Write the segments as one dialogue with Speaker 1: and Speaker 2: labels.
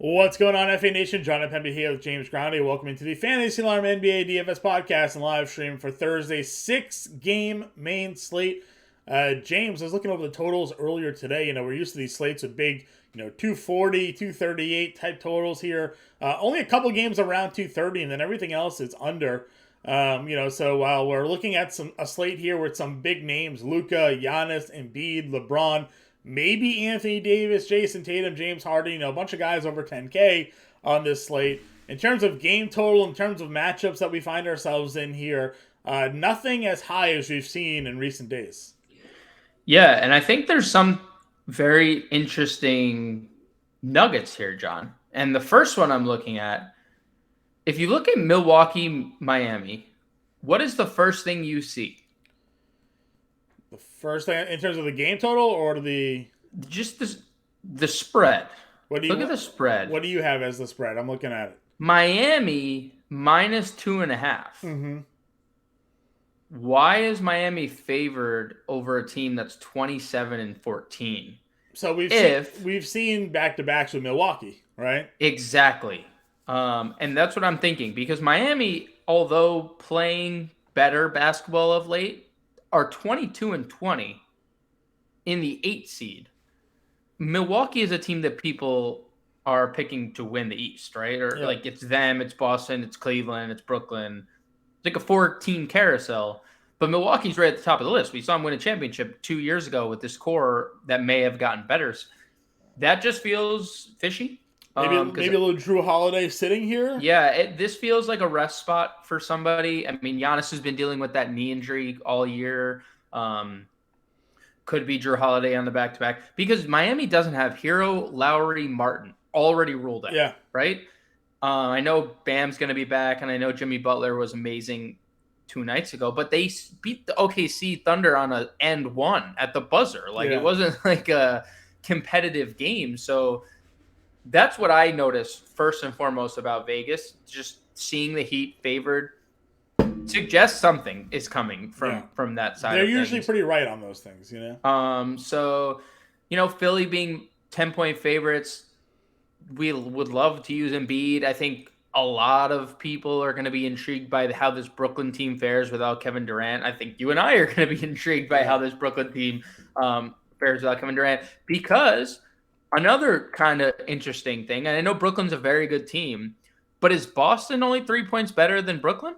Speaker 1: What's going on, FA Nation? Jon Impemba here with James Grande. Welcome into the Fantasy Alarm NBA DFS podcast and live stream for Thursday's 6-game main slate. James, I was looking over the totals earlier today. We're used to these slates with big, 240, 238 type totals here. Only a couple games around 230, and then everything else is under. So while we're looking at a slate here with some big names, Luka, Giannis, Embiid, LeBron, maybe Anthony Davis, Jason Tatum, James Harden, a bunch of guys over 10K on this slate. In terms of game total, in terms of matchups that we find ourselves in here, nothing as high as we've seen in recent days.
Speaker 2: Yeah, and I think there's some very interesting nuggets here, John. And the first one I'm looking at, if you look at Milwaukee, Miami, what is the first thing you see?
Speaker 1: The first thing in terms of the game total or
Speaker 2: just the spread.
Speaker 1: Look
Speaker 2: at the spread.
Speaker 1: What do you have as the spread? I'm looking at it.
Speaker 2: Miami minus 2.5.
Speaker 1: Mm-hmm.
Speaker 2: Why is Miami favored over a team that's 27-14?
Speaker 1: So we've seen back-to-backs with Milwaukee, right?
Speaker 2: Exactly. And that's what I'm thinking, because Miami, although playing better basketball of late, are 22-20 in the 8th seed. Milwaukee is a team that people are picking to win the East, right? Or like it's them, it's Boston, it's Cleveland, it's Brooklyn. It's like a 4-team carousel. But Milwaukee's right at the top of the list. We saw them win a championship 2 years ago with this core that may have gotten better. That just feels fishy.
Speaker 1: Maybe a little Drew Holiday sitting here.
Speaker 2: Yeah, this feels like a rest spot for somebody. I mean, Giannis has been dealing with that knee injury all year. Could be Drew Holiday on the back-to-back. Because Miami doesn't have Hero, Lowry, Martin already ruled out.
Speaker 1: Yeah.
Speaker 2: Right? I know Bam's going to be back, and I know Jimmy Butler was amazing 2 nights ago, but they beat the OKC Thunder on an end one at the buzzer. It wasn't like a competitive game. So that's what I noticed first and foremost about Vegas. Just seeing the Heat favored suggests something is coming from that side.
Speaker 1: They're usually pretty right on those things,
Speaker 2: So, Philly being 10-point favorites, we would love to use Embiid. I think a lot of people are going to be intrigued by how this Brooklyn team fares without Kevin Durant. I think you and I are going to be intrigued by how this Brooklyn team fares without Kevin Durant, because another kind of interesting thing, and I know Brooklyn's a very good team, but is Boston only 3 points better than Brooklyn?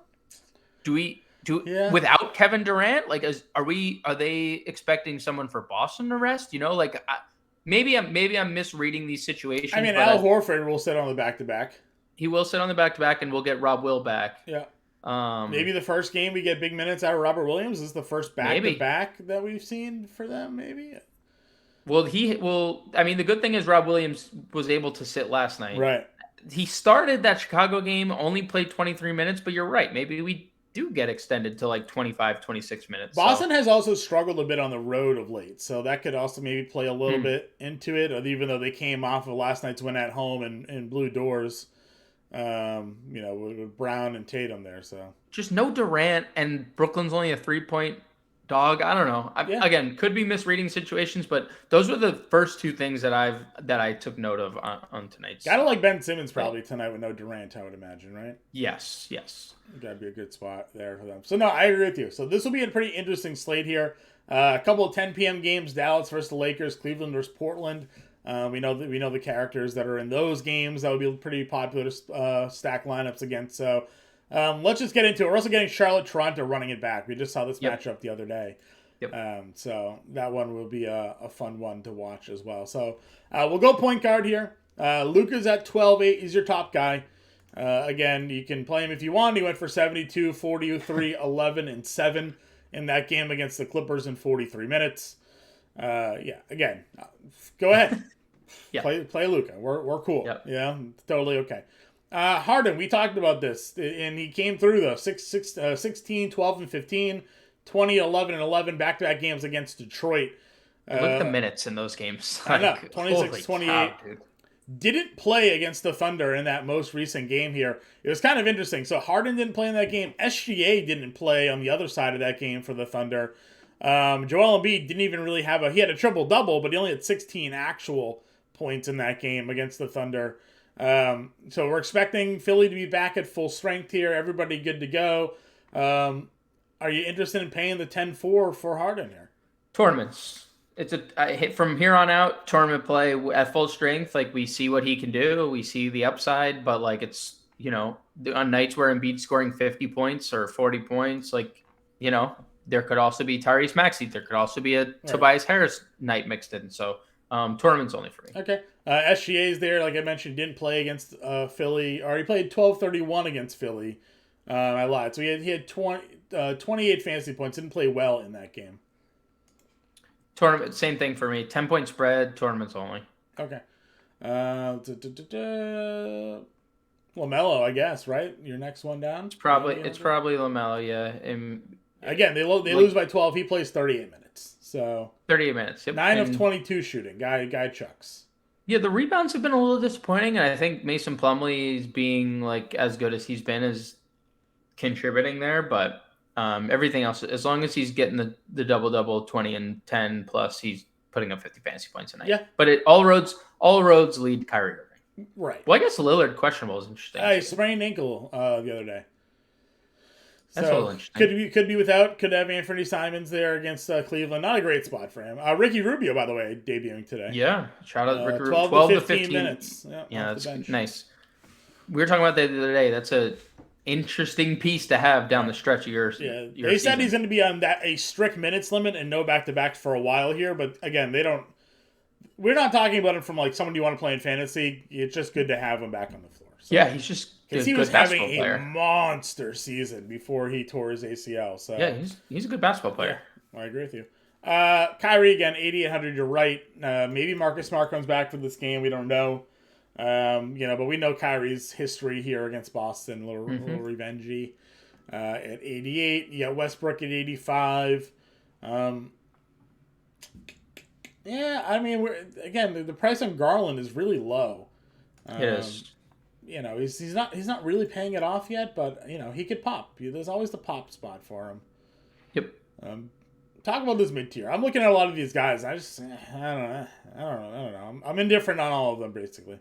Speaker 2: Without Kevin Durant? Are they expecting someone for Boston to rest? Maybe I'm misreading these situations.
Speaker 1: I mean, Al Horford will sit on the back-to-back.
Speaker 2: He will sit on the back-to-back, and we'll get Rob Will back.
Speaker 1: Yeah. Maybe the first game we get big minutes out of Robert Williams. This is the first back-to-back that we've seen for them, maybe?
Speaker 2: Well, the good thing is Rob Williams was able to sit last night.
Speaker 1: Right.
Speaker 2: He started that Chicago game, only played 23 minutes, but you're right. Maybe we do get extended to 25, 26 minutes.
Speaker 1: Boston has also struggled a bit on the road of late, so that could also maybe play a little bit into it, even though they came off of last night's win at home and blew doors, with Brown and Tatum there. So
Speaker 2: just no Durant, and Brooklyn's only a 3-point dog. I don't know. Again, could be misreading situations, but those were the first 2 things that I took note of on tonight's.
Speaker 1: Gotta like Ben Simmons probably tonight with no Durant, I would imagine, right?
Speaker 2: Yes.
Speaker 1: Gotta be a good spot there for them. So no, I agree with you. So this will be a pretty interesting slate here. A couple of 10 p.m. games: Dallas versus the Lakers, Cleveland versus Portland. We know the characters that are in those games. That would be pretty popular stack lineups against. So let's just get into it. We're also getting Charlotte-Toronto running it back. We just saw this matchup the other day.
Speaker 2: Yep.
Speaker 1: So that one will be a fun one to watch as well. So we'll go point guard here. Luka's at 12-8. He's your top guy. Again, you can play him if you want. He went for 72, 43, 11, and 7 in that game against the Clippers in 43 minutes. Again, go ahead. Play Luka. We're cool.
Speaker 2: Yep.
Speaker 1: Yeah, totally okay. Harden, we talked about this, and he came through though. 16, 12, and 15, 20, 11, and 11 back-to-back games against Detroit.
Speaker 2: Look at the minutes in those games.
Speaker 1: I know, 26, 28. Cow, didn't play against the Thunder in that most recent game here. It was kind of interesting. So Harden didn't play in that game. SGA didn't play on the other side of that game for the Thunder. Joel Embiid didn't even really he had a triple-double, but he only had 16 actual points in that game against the Thunder. So we're expecting Philly to be back at full strength here. Everybody good to go. Are you interested in paying the 10-4 for Harden here?
Speaker 2: Tournaments. It's from here on out, tournament play at full strength. Like, we see what he can do. We see the upside, but like, it's, on nights where Embiid's scoring 50 points or 40 points, like, there could also be Tyrese Maxey. There could also be a Tobias Harris night mixed in. So tournaments only for me.
Speaker 1: Okay. SGA's there, like I mentioned, didn't play against Philly, or he played 12-31 against Philly. I lied. So he had 28 fantasy points. Didn't play well in that game.
Speaker 2: Tournament, same thing for me. 10-point spread, tournaments only.
Speaker 1: Okay. LaMelo, I guess, right? Your next one down.
Speaker 2: It's probably LaMelo. Yeah.
Speaker 1: Again, they lose by 12. He plays 38 minutes. So
Speaker 2: 38 minutes. Yep.
Speaker 1: 9 of 22 shooting. Guy chucks.
Speaker 2: Yeah, the rebounds have been a little disappointing, and I think Mason Plumlee is being like as good as he's been as contributing there, but everything else, as long as he's getting the double 20 and 10 plus, he's putting up 50 fantasy points a night.
Speaker 1: Yeah.
Speaker 2: But all roads lead Kyrie Irving.
Speaker 1: Right.
Speaker 2: Well, I guess Lillard questionable is interesting.
Speaker 1: He sprained ankle the other day.
Speaker 2: That's a little interesting.
Speaker 1: Could be without. Could have Anthony Simons there against Cleveland. Not a great spot for him. Ricky Rubio, by the way, debuting today.
Speaker 2: Yeah, shout out Ricky Rubio.
Speaker 1: 12 to 15 minutes.
Speaker 2: Yeah, that's nice. We were talking about that the other day. That's a interesting piece to have down the stretch of your
Speaker 1: they said he's going to be on a strict minutes limit and no back-to-backs for a while here, but again, we're not talking about him from like someone you want to play in fantasy. It's just good to have him back on the floor.
Speaker 2: So, yeah, he's just
Speaker 1: because he was having a monster season before he tore his ACL. So
Speaker 2: yeah, he's a good basketball player.
Speaker 1: Yeah, I agree with you. Kyrie again, 8,800. You're right. Maybe Marcus Smart comes back for this game. We don't know. But we know Kyrie's history here against Boston, a little revengey. At 88, you got Westbrook at 85. I mean, the price on Garland is really low.
Speaker 2: It is.
Speaker 1: He's not really paying it off yet, but he could pop. There's always the pop spot for him.
Speaker 2: Yep.
Speaker 1: Talk about this mid-tier. I'm looking at a lot of these guys. I don't know. I'm indifferent on all of them, basically.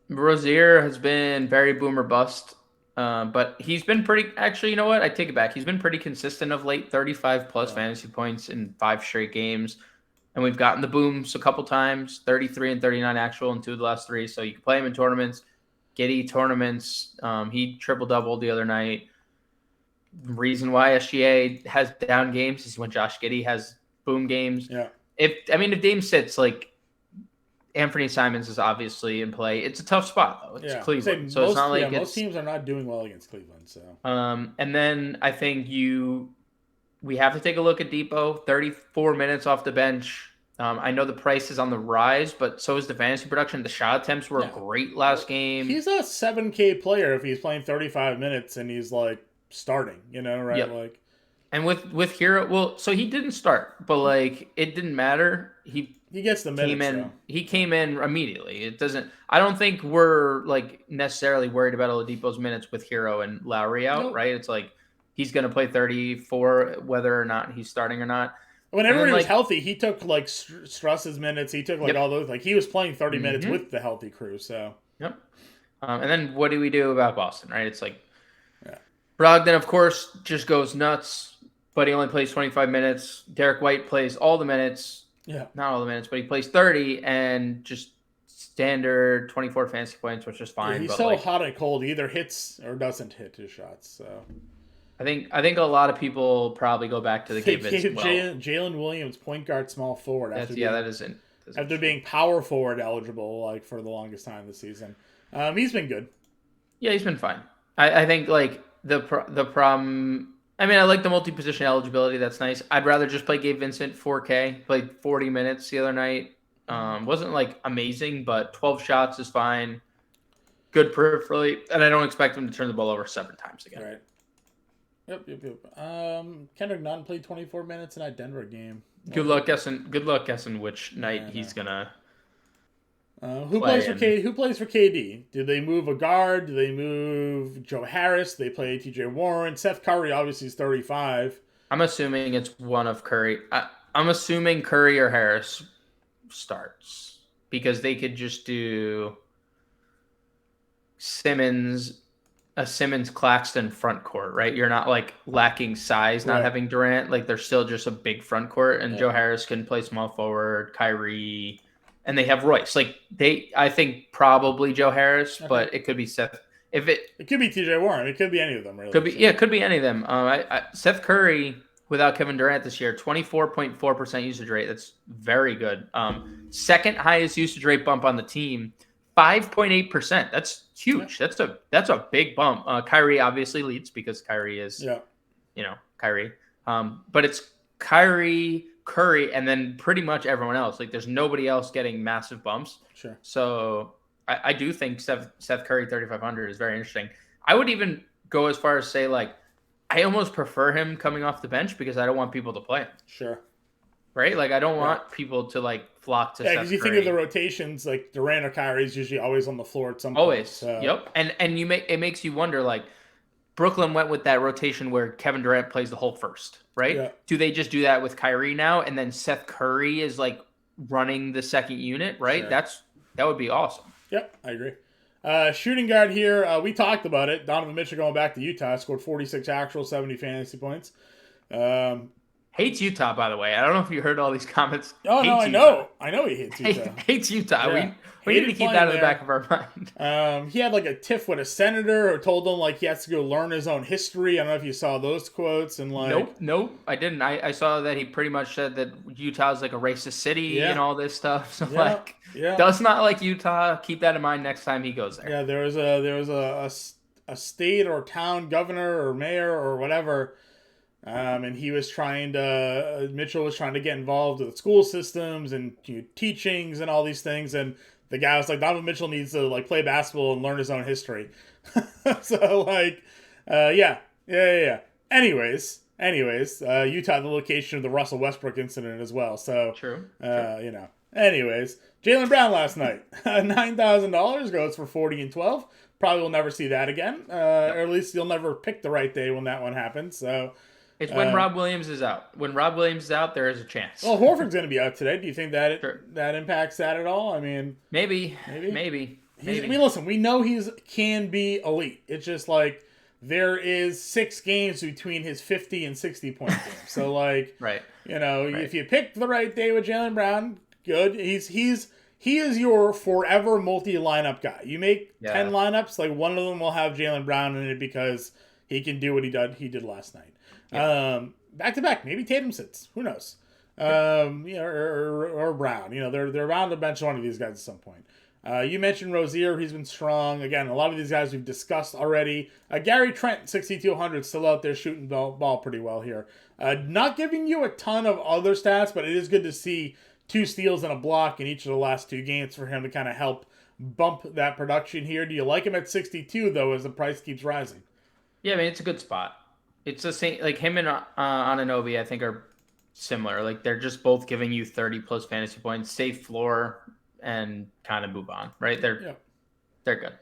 Speaker 2: Rozier has been very boomer bust, but he's been pretty. Actually, you know what? I take it back. He's been pretty consistent of late. 35 plus fantasy points in 5 straight games, and we've gotten the booms a couple times. 33 and 39 actual in 2 of the last 3. So you can play him in tournaments. Giddy tournaments. He triple-doubled the other night. The reason why SGA has down games is when Josh Giddey has boom games.
Speaker 1: Yeah.
Speaker 2: If Dame sits, like, Anthony Simons is obviously in play. It's a tough spot though. It's Cleveland, so it's not like
Speaker 1: most teams are not doing well against Cleveland. So
Speaker 2: and then I think we have to take a look at Depot. 34 minutes off the bench. I know the price is on the rise, but so is the fantasy production. The shot attempts were great last game.
Speaker 1: He's a 7K player if he's playing 35 minutes and he's like starting. Right?
Speaker 2: Yep.
Speaker 1: Like,
Speaker 2: and with Hero, well, so he didn't start, but like it didn't matter.
Speaker 1: He gets the minutes.
Speaker 2: He came in immediately. It doesn't. I don't think we're like necessarily worried about Oladipo's minutes with Hero and Lowry out, right? It's like he's going to play 34, whether or not he's starting or not.
Speaker 1: Whenever he was healthy, he took like Struss's minutes. He took all those. Like he was playing 30 minutes with the healthy crew. So
Speaker 2: and then what do we do about Boston? Right? It's like Brogdon, of course, just goes nuts, but he only plays 25 minutes. Derek White plays all the minutes.
Speaker 1: Yeah.
Speaker 2: Not all the minutes, but he plays 30 and just standard 24 fantasy points, which is fine.
Speaker 1: Yeah, he's hot and cold. He either hits or doesn't hit his shots. So
Speaker 2: I think a lot of people probably go back to the Gabe Vincent.
Speaker 1: Jalen Williams, point guard, small forward. After being power forward eligible like for the longest time this season. He's been good.
Speaker 2: Yeah, he's been fine. I think like the problem. I mean, I like the multi-position eligibility. That's nice. I'd rather just play Gabe Vincent 4K. Played 40 minutes the other night. Wasn't like amazing, but 12 shots is fine. Good peripherally, and I don't expect him to turn the ball over 7 times again.
Speaker 1: Right. Yep. Kendrick Nunn played 24 minutes in that Denver game.
Speaker 2: Good luck guessing which night he's gonna.
Speaker 1: Who plays for KD? Do they move a guard? Do they move Joe Harris? Do they play TJ Warren? Seth Curry obviously is 35.
Speaker 2: I'm assuming it's one of Curry. I'm assuming Curry or Harris starts because they could just do. Simmons Claxton front court, right? You're not like lacking size, not having Durant. Like they're still just a big front court, and Joe Harris can play small forward, Kyrie, and they have Royce. Like I think probably Joe Harris, but it could be Seth.
Speaker 1: It could be TJ Warren. It could be any of them, really.
Speaker 2: It could be any of them. Seth Curry without Kevin Durant this year, 24.4% usage rate. That's very good. Second highest usage rate bump on the team. 5.8%. That's huge. Yeah. That's a big bump. Kyrie obviously leads because Kyrie is, Kyrie. But it's Kyrie, Curry, and then pretty much everyone else. Like there's nobody else getting massive bumps.
Speaker 1: Sure.
Speaker 2: So I do think Seth Curry 3,500 is very interesting. I would even go as far as say like I almost prefer him coming off the bench because I don't want people to play him.
Speaker 1: Sure.
Speaker 2: Right? Like, I don't want people to, like, flock to Seth Curry.
Speaker 1: Yeah, because you think of the rotations, like, Durant or Kyrie is usually always on the floor at some point.
Speaker 2: Always.
Speaker 1: So.
Speaker 2: Yep. And it makes you wonder, like, Brooklyn went with that rotation where Kevin Durant plays the whole first, right? Yeah. Do they just do that with Kyrie now, and then Seth Curry is, like, running the second unit, right? Sure. That would be awesome.
Speaker 1: Yep, I agree. Shooting guard here, we talked about it. Donovan Mitchell going back to Utah, scored 46 actual, 70 fantasy points.
Speaker 2: Hates Utah, by the way. I don't know if you heard all these comments.
Speaker 1: Oh, no, I know. I know he hates Utah.
Speaker 2: Hates Utah. Yeah. We need to keep that in the back of our mind.
Speaker 1: He had like a tiff with a senator who told him like he has to go learn his own history. I don't know if you saw those quotes. And like,
Speaker 2: Nope, I didn't. I saw that he pretty much said that Utah's like a racist city and all this stuff. So does not like Utah. Keep that in mind next time he goes there.
Speaker 1: Yeah, there was a state or town governor or mayor or whatever. And he was Mitchell was trying to get involved with school systems and teachings and all these things. And the guy was like, Donovan Mitchell needs to like play basketball and learn his own history. So like, yeah. Anyways, Utah, the location of the Russell Westbrook incident as well. So
Speaker 2: true.
Speaker 1: Anyways, Jaylen Brown last night, $9,000 goes for 40 and 12. Probably will never see that again. Or at least you'll never pick the right day when that one happens. So.
Speaker 2: It's when Rob Williams is out. When Rob Williams is out, there is a chance.
Speaker 1: Well, Horford's going to be out today. Do you think that that impacts that at all? I mean,
Speaker 2: maybe.
Speaker 1: I mean, listen, we know can be elite. It's just like there is 6 games between his 50 and 60 point game. So like, if you pick the right day with Jaylen Brown, good. He is your forever multi-lineup guy. You make 10 lineups, like one of them will have Jaylen Brown in it because he can do what he did last night. Back to back, maybe Tatum sits. Who knows? Or Brown. They're bound to bench one of these guys at some point. You mentioned Rozier. He's been strong. Again, a lot of these guys we've discussed already. Gary Trent, 6,200, still out there shooting ball pretty well here. Not giving you a ton of other stats, but it is good to see 2 steals and a block in each of the last 2 games for him to kind of help bump that production here. Do you like him at 62 though, as the price keeps rising?
Speaker 2: Yeah, I mean it's a good spot. It's the same, like him and Anunoby, I think, are similar. Like they're just both giving you 30 plus fantasy points, safe floor, and kind of move on. Right? They're good.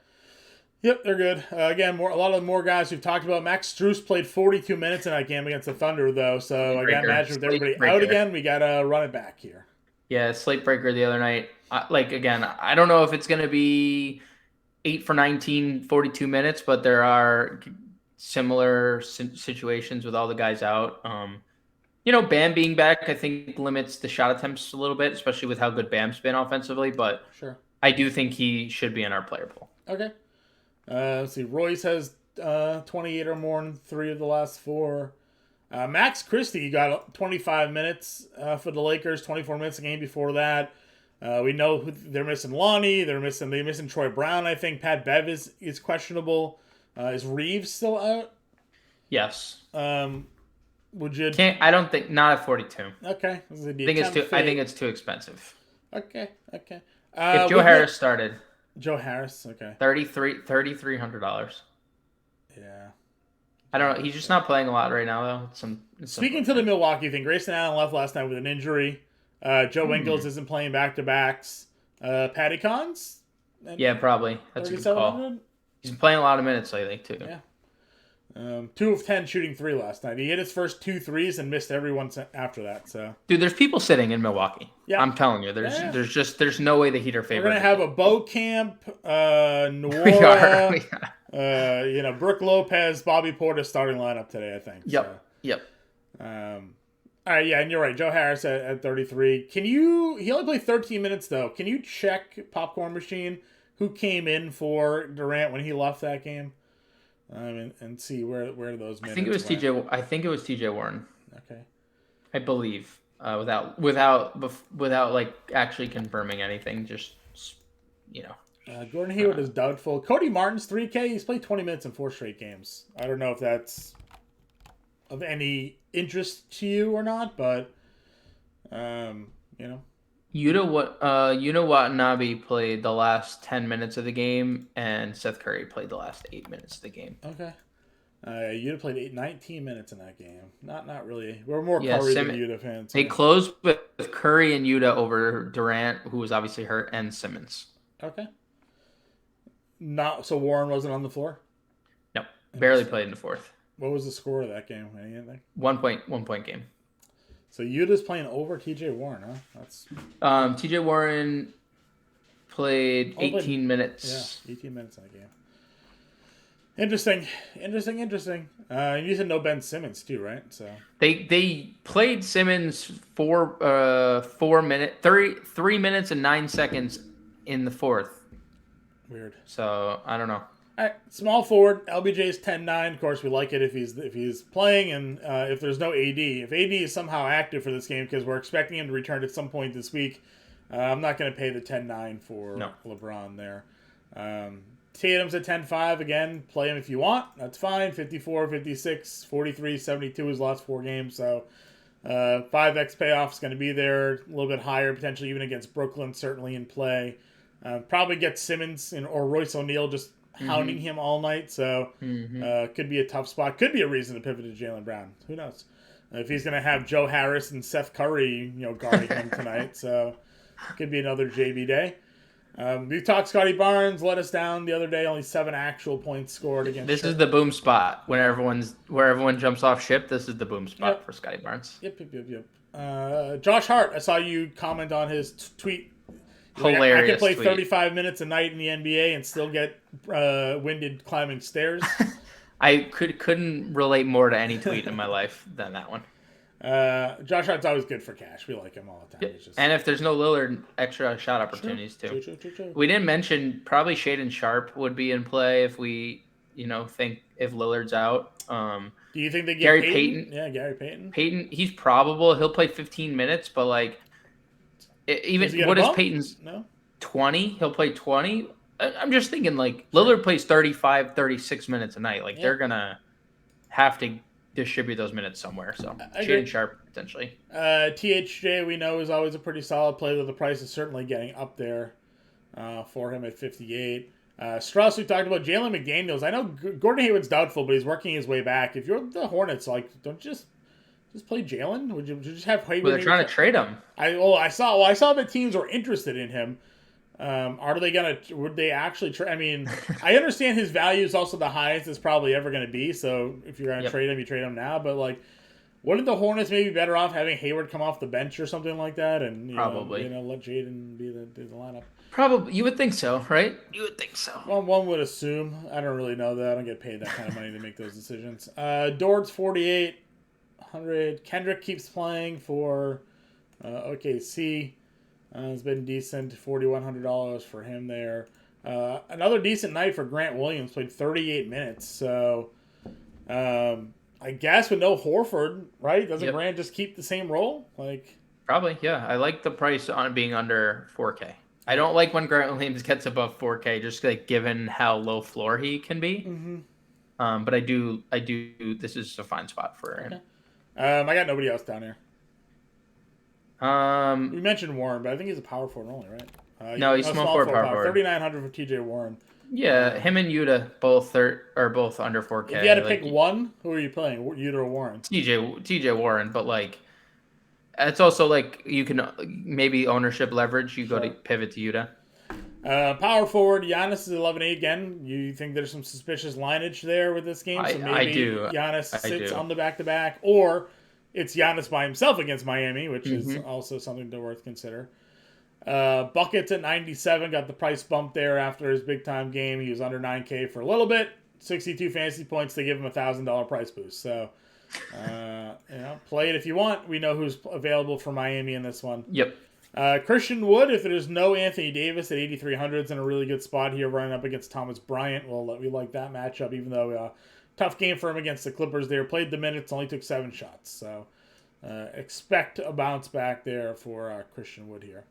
Speaker 1: Yep, they're good. Again, a lot of the more guys we've talked about. Max Strus played 42 minutes in that game against the Thunder, though. So I can't imagine with everybody out again, we gotta run it back here.
Speaker 2: Yeah, slate breaker the other night. Again, I don't know if it's gonna be 8 for 19, 42 minutes, but there are similar situations with all the guys out. Bam being back, I think limits the shot attempts a little bit, especially with how good Bam's been offensively. But
Speaker 1: sure,
Speaker 2: I do think he should be in our player pool.
Speaker 1: Okay. Let's see. Royce has 28 or more in 3 of the last 4. Max Christie got 25 minutes for the Lakers, 24 minutes a game before that. We know they're missing Lonnie. They're missing Troy Brown. I think Pat Bev is questionable. Is Reeves still out?
Speaker 2: Yes.
Speaker 1: Would you?
Speaker 2: I don't think not at 42.
Speaker 1: Okay.
Speaker 2: I think it's too expensive.
Speaker 1: Okay.
Speaker 2: If Joe Harris started.
Speaker 1: Joe Harris. Okay.
Speaker 2: $3,300.
Speaker 1: Yeah.
Speaker 2: I don't know. He's just not playing a lot right now, though.
Speaker 1: Speaking to the Milwaukee thing, Grayson Allen left last night with an injury. Joe Ingles isn't playing back-to-backs. Patty Cons?
Speaker 2: Yeah, probably. That's a good call. He's been playing a lot of minutes lately, too.
Speaker 1: Yeah. 2 of 10 shooting 3 last night. He hit his first 2 threes and missed every one after that. So,
Speaker 2: dude, there's people sitting in Milwaukee. Yeah, I'm telling you, there's no way the Heat are favored.
Speaker 1: We're gonna have a Bo Camp, Nwora, Brooke Lopez, Bobby Portis starting lineup today. I think.
Speaker 2: Yep.
Speaker 1: All right, yeah, and you're right. Joe Harris at 33. He only played 13 minutes though. Can you check Popcorn Machine who came in for Durant when he left that game? And see where those minutes.
Speaker 2: I think it was TJ Warren.
Speaker 1: Okay.
Speaker 2: I believe without like actually confirming anything, just
Speaker 1: Gordon Hayward is doubtful. Cody Martin's 3K. He's played 20 minutes in 4 straight games. I don't know if that's of any interest to you or not, but
Speaker 2: Yuta Watanabe played the last 10 minutes of the game, and Seth Curry played the last 8 minutes of the game.
Speaker 1: Okay. Yuta played 19 minutes in that game. Not really. We're more Curry than Yuta fans.
Speaker 2: They closed with Curry and Yuta over Durant, who was obviously hurt, and Simmons.
Speaker 1: Okay. So Warren wasn't on the floor?
Speaker 2: No. Barely played in the fourth.
Speaker 1: What was the score of that game? Anything?
Speaker 2: 1 point game.
Speaker 1: So Yuta's playing over TJ Warren, huh? That's
Speaker 2: TJ Warren played 18 minutes.
Speaker 1: Yeah, 18 minutes in a game. Interesting. You said no Ben Simmons too, right? So
Speaker 2: they played Simmons 3 minutes and 9 seconds in the fourth.
Speaker 1: Weird.
Speaker 2: So I don't know.
Speaker 1: All right, small forward. LBJ's 10-9. Of course, we like it if he's playing, and if there's no AD. If AD is somehow active for this game, because we're expecting him to return at some point this week, I'm not going to pay the 10-9 for LeBron there. Tatum's at 10-5. Again, play him if you want. That's fine. 54, 56, 43, 72 his last 4 games. So 5x payoff is going to be there. A little bit higher, potentially even against Brooklyn, certainly in play. Probably get Simmons or Royce O'Neal just hounding him all night, so could be a tough spot. Could be a reason to pivot to Jaylen Brown. Who knows? If he's going to have Joe Harris and Seth Curry, guarding him tonight, so could be another JB day. We talked Scotty Barnes let us down the other day. Only 7 actual points scored against.
Speaker 2: This is the boom spot where everyone jumps off ship. This is the boom spot for Scotty Barnes.
Speaker 1: Yep. Josh Hart, I saw you comment on his tweet.
Speaker 2: Hilarious.
Speaker 1: I could play 35 minutes a night in the NBA and still get winded climbing stairs.
Speaker 2: I couldn't relate more to any tweet in my life than that one.
Speaker 1: Josh Hart's always good for cash. We like him all the time.
Speaker 2: Yep. And if there's no Lillard, extra shot opportunities too.
Speaker 1: True.
Speaker 2: We didn't mention probably Shaedon Sharp would be in play if we, think if Lillard's out.
Speaker 1: Do you think they get
Speaker 2: Gary Payton?
Speaker 1: Yeah, Gary Payton.
Speaker 2: Payton, he's probable. He'll play 15 minutes, but what is Payton's 20? He'll play 20. I'm just thinking Lillard plays 35, 36 minutes a night. They're gonna have to distribute those minutes somewhere. So Shaedon Sharp potentially.
Speaker 1: THJ we know is always a pretty solid play, though the price is certainly getting up there for him at 58. Strauss, we talked about Jalen McDaniels. I know Gordon Hayward's doubtful, but he's working his way back. If you're the Hornets, don't just play Jalen? Would you just have Hayward?
Speaker 2: Well, they're trying to trade him.
Speaker 1: I saw that teams were interested in him. Would they actually trade? I mean, I understand his value is also the highest it's probably ever going to be. So if you're going to trade him, you trade him now. But wouldn't the Hornets maybe be better off having Hayward come off the bench or something like that, and
Speaker 2: probably
Speaker 1: let Jaden be the lineup?
Speaker 2: Probably, you would think so, right? You would think so.
Speaker 1: Well, one would assume. I don't really know that. I don't get paid that kind of money to make those decisions. Dord's 4,800. Kendrick keeps playing for OKC. It's been decent, $4,100 for him there. Another decent night for Grant Williams, played 38 minutes. So I guess with no Horford, right? Doesn't Grant just keep the same role?
Speaker 2: Probably, yeah. I like the price on it being under 4K. I don't like when Grant Williams gets above 4K, just given how low floor he can be. Mm-hmm. But I do. This is a fine spot for him.
Speaker 1: I got nobody else down here. We mentioned Warren, but I think he's a power forward only, right?
Speaker 2: No, he's small forward, power forward.
Speaker 1: 3,900 for TJ Warren.
Speaker 2: Yeah, him and Yuta both are both under 4K.
Speaker 1: If you had to pick one, who are you playing? Yuta or Warren?
Speaker 2: TJ Warren, but it's also you can maybe ownership leverage. You go to pivot to Yuta.
Speaker 1: Power forward, Giannis is 11-8 again. You think there's some suspicious lineage there with this game? So
Speaker 2: I
Speaker 1: maybe
Speaker 2: do.
Speaker 1: Giannis
Speaker 2: I
Speaker 1: sits
Speaker 2: do.
Speaker 1: on the back-to-back, or it's Giannis by himself against Miami, which is
Speaker 2: Mm-hmm.
Speaker 1: also something to worth consider. Buckets at 97, got the price bump there after his big-time game. He was under 9K for a little bit. 62 fantasy points to give him a $1,000 price boost. So, play it if you want. We know who's available for Miami in this one.
Speaker 2: Yep.
Speaker 1: Christian Wood, if there's no Anthony Davis at 8,300, is in a really good spot here running up against Thomas Bryant. Well, we like that matchup, even though tough game for him against the Clippers there. Played the minutes, only took 7 shots. So expect a bounce back there for Christian Wood here.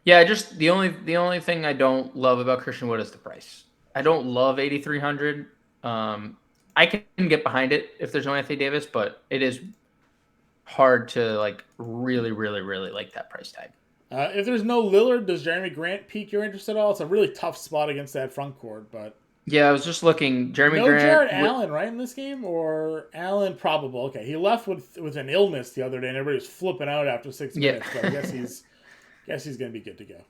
Speaker 2: Yeah, just the only thing I don't love about Christian Wood is the price. I don't love 8,300. I can get behind it if there's no Anthony Davis, but it is hard to like really like that price tag.
Speaker 1: If there's no Lillard, does Jeremy Grant pique your interest at all? It's a really tough spot against that front court, but
Speaker 2: yeah, I was just looking. Jeremy
Speaker 1: no
Speaker 2: Grant,
Speaker 1: Jared Allen, right, in this game, or Allen probable. Okay, he left with an illness the other day, and everybody was flipping out after 6 minutes. But I guess he's going to be good to go.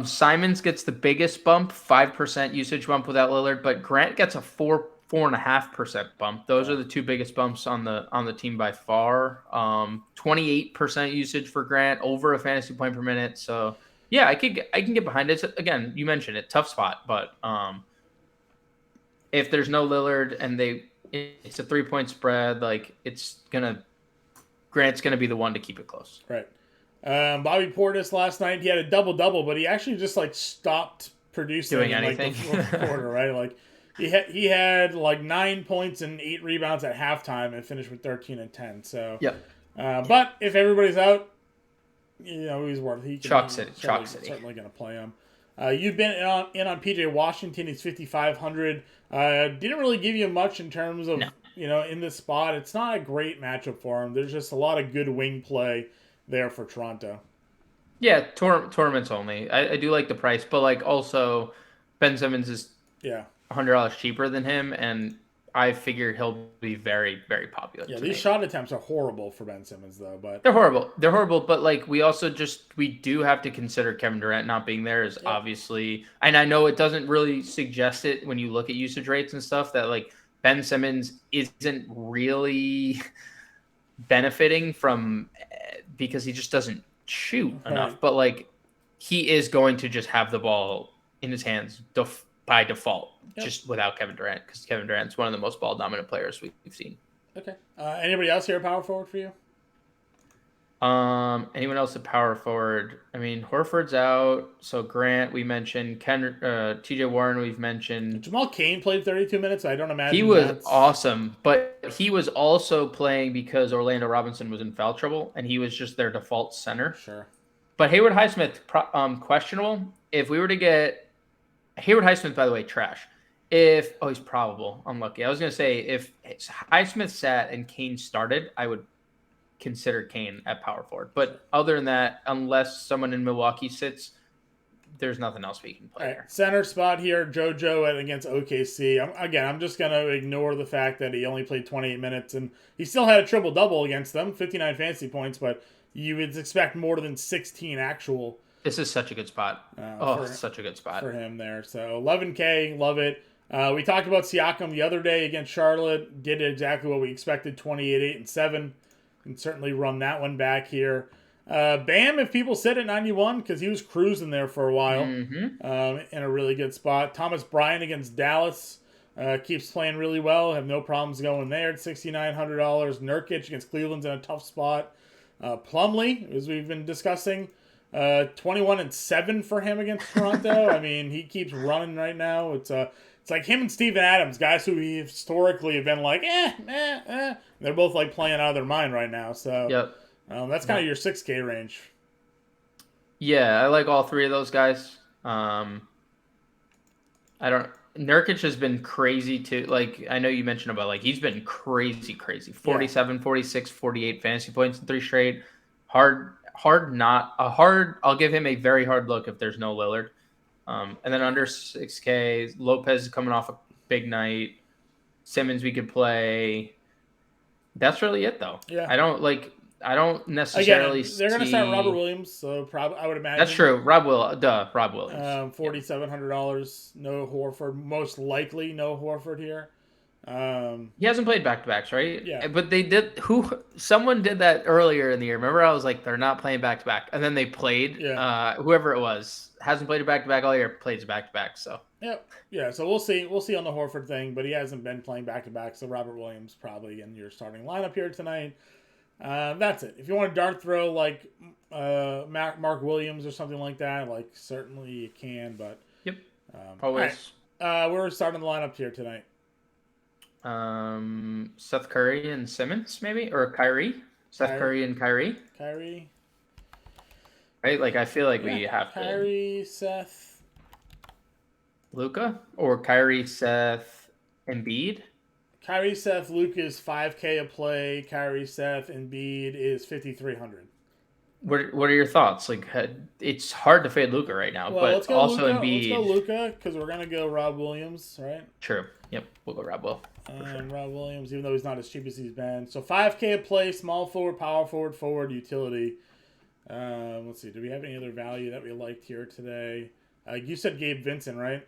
Speaker 2: Simons gets the biggest bump, 5% usage bump without Lillard, but Grant gets a 4.5% bump. Those are the two biggest bumps on the team by far. 28% usage for Grant, over a fantasy point per minute. So yeah, I can get behind it. Again, you mentioned it, tough spot, but if there's no Lillard and it's a 3-point spread, like Grant's gonna be the one to keep it close.
Speaker 1: Right. Bobby Portis last night, he had a double-double, but he actually just like stopped producing
Speaker 2: Doing
Speaker 1: in
Speaker 2: anything.
Speaker 1: Like the fourth quarter, right? Like he had like 9 points and 8 rebounds at halftime and finished with 13 and 10. So
Speaker 2: yeah.
Speaker 1: But if everybody's out, he's worth it.
Speaker 2: Chalk City.
Speaker 1: Certainly going to play him. You've been in on PJ Washington. He's 5,500. Didn't really give you much in terms of in this spot. It's not a great matchup for him. There's just a lot of good wing play there for Toronto.
Speaker 2: Yeah, tournaments only. I do like the price, but like also Ben Simmons is $100 cheaper than him, and I figure he'll be very, very popular.
Speaker 1: Yeah, these shot attempts are horrible for Ben Simmons though, but
Speaker 2: they're horrible. But like we do have to consider Kevin Durant not being there is obviously, and I know it doesn't really suggest it when you look at usage rates and stuff that like Ben Simmons isn't really benefiting from because he just doesn't shoot enough, but like he is going to just have the ball in his hands by default, just without Kevin Durant, because Kevin Durant's one of the most ball dominant players we've seen.
Speaker 1: Okay. Anybody else here power forward for you?
Speaker 2: Anyone else at power forward? I mean, Horford's out, so Grant we mentioned, TJ Warren we've mentioned.
Speaker 1: Jamal Cain played 32 minutes. I don't imagine
Speaker 2: he was awesome, but he was also playing because Orlando Robinson was in foul trouble, and he was just their default center.
Speaker 1: Sure.
Speaker 2: But Hayward Highsmith, questionable. If we were to get Hayward Highsmith, by the way, trash. He's probable, unlucky. I was gonna say if Highsmith sat and Cain started, I would consider Cain at power forward. But other than that, unless someone in Milwaukee sits, there's nothing else we can play there.
Speaker 1: Center spot here, JoJo against OKC. I'm just going to ignore the fact that he only played 28 minutes, and he still had a triple-double against them, 59 fantasy points, but you would expect more than 16 actual.
Speaker 2: This is such a good spot. Such a good spot.
Speaker 1: For him there. So 11K, love it. We talked about Siakam the other day against Charlotte. Did exactly what we expected, 28, 8, and 7. Can certainly run that one back here. Bam, if people sit at 91, because he was cruising there for a while, in a really good spot. Thomas Bryant against Dallas keeps playing really well. Have no problems going there at $6,900. Nurkic against Cleveland's in a tough spot. Plumlee, as we've been discussing, 21 and 7 for him against Toronto. I mean, he keeps running right now. It's like him and Steven Adams, guys who we historically have been like, They're both like playing out of their mind right now. So that's kind of your 6K range.
Speaker 2: Yeah, I like all three of those guys. Nurkic has been crazy too. Like, I know you mentioned about, like, he's been crazy. 47, 46, 48 fantasy points in 3 straight. I'll give him a very hard look if there's no Lillard. And then under 6K, Lopez is coming off a big night. Simmons we could play. That's really it, though.
Speaker 1: Yeah.
Speaker 2: I don't like. I don't necessarily
Speaker 1: Again, they're going to start Robert Williams, so probably I would imagine.
Speaker 2: That's true. Rob Williams.
Speaker 1: $4,700. No Horford. Most likely no Horford here.
Speaker 2: He hasn't played back-to-backs, right?
Speaker 1: Yeah.
Speaker 2: But they did. Someone did that earlier in the year. Remember, I was like, they're not playing back-to-back, and then they played.
Speaker 1: Yeah.
Speaker 2: Whoever it was hasn't played a back-to-back all year. Plays a back-to-back. So.
Speaker 1: Yep. Yeah. So we'll see. We'll see on the Horford thing, but he hasn't been playing back-to-back. So Robert Williams probably in your starting lineup here tonight. That's it. If you want to dart throw like Mark Williams or something like that, like certainly you can. But
Speaker 2: yep. Always.
Speaker 1: Right. We're starting the lineup here tonight.
Speaker 2: Seth Curry and Simmons, maybe, or Kyrie. Seth Curry and Kyrie.
Speaker 1: Kyrie.
Speaker 2: Right, like I feel like we have
Speaker 1: Kyrie, Seth,
Speaker 2: Luka, or Kyrie, Seth, Embiid.
Speaker 1: Kyrie, Seth, Luka is $5K a play. Kyrie, Seth, Embiid is $5,300.
Speaker 2: What are your thoughts? Like, it's hard to fade Luka right now,
Speaker 1: well,
Speaker 2: but also
Speaker 1: Luka.
Speaker 2: Embiid.
Speaker 1: Let's go Luka because we're gonna go Rob Williams, right?
Speaker 2: True. Yep, we'll go Rob Will.
Speaker 1: Sure. Rob Williams, even though he's not as cheap as he's been. So $5K a play, small forward, power forward, forward, utility. Let's see. Do we have any other value that we liked here today? You said Gabe Vincent, right?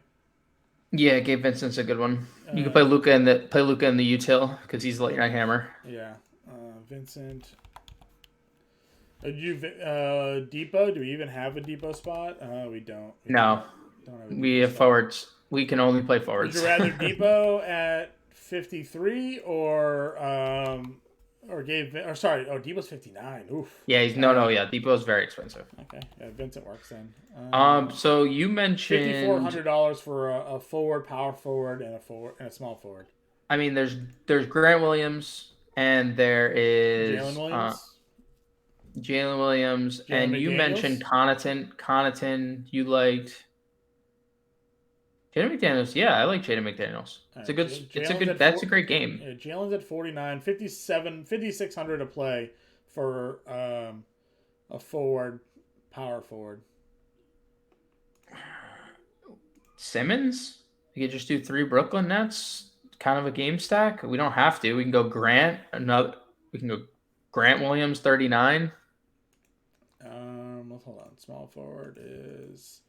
Speaker 2: Yeah, Gabe Vincent's a good one. You can play Luka in the util because he's the late night hammer.
Speaker 1: Yeah, Vincent. Depot? Do we even have a Depot spot? We don't.
Speaker 2: We have forwards. We can only play forwards.
Speaker 1: Would you rather Depot at 53 or Depot's 59. Oof.
Speaker 2: Yeah, yeah. Depot's very expensive.
Speaker 1: Okay, yeah, Vincent works then.
Speaker 2: So you mentioned
Speaker 1: $5,400 for a forward, power forward, and a small forward.
Speaker 2: I mean, there's Grant Williams and there is Jalen Williams, and you mentioned Connaughton. You liked Jaden McDaniels. Yeah, I like Jaden McDaniels. That's a great game.
Speaker 1: Yeah, Jalen's at 49, 5,600 a play for a forward, power forward.
Speaker 2: Simmons? You could just do 3 Brooklyn Nets, kind of a game stack. We don't have to. We can go Grant. We can go Grant Williams, 39.
Speaker 1: Let's hold on. Small forward is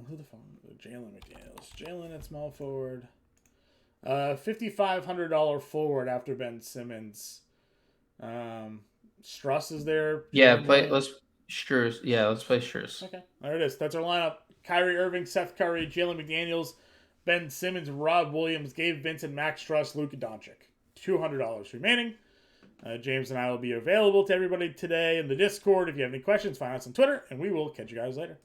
Speaker 1: who the fuck? Jalen McDaniels. Jalen at small forward. $5,500 forward after Ben Simmons. Struss is there.
Speaker 2: Yeah, let's Strus. Yeah, let's play Strus.
Speaker 1: Okay, there it is. That's our lineup. Kyrie Irving, Seth Curry, Jalen McDaniels, Ben Simmons, Rob Williams, Gabe Vincent, Max Struss, Luka Doncic. $200 remaining. James and I will be available to everybody today in the Discord. If you have any questions, find us on Twitter, and we will catch you guys later.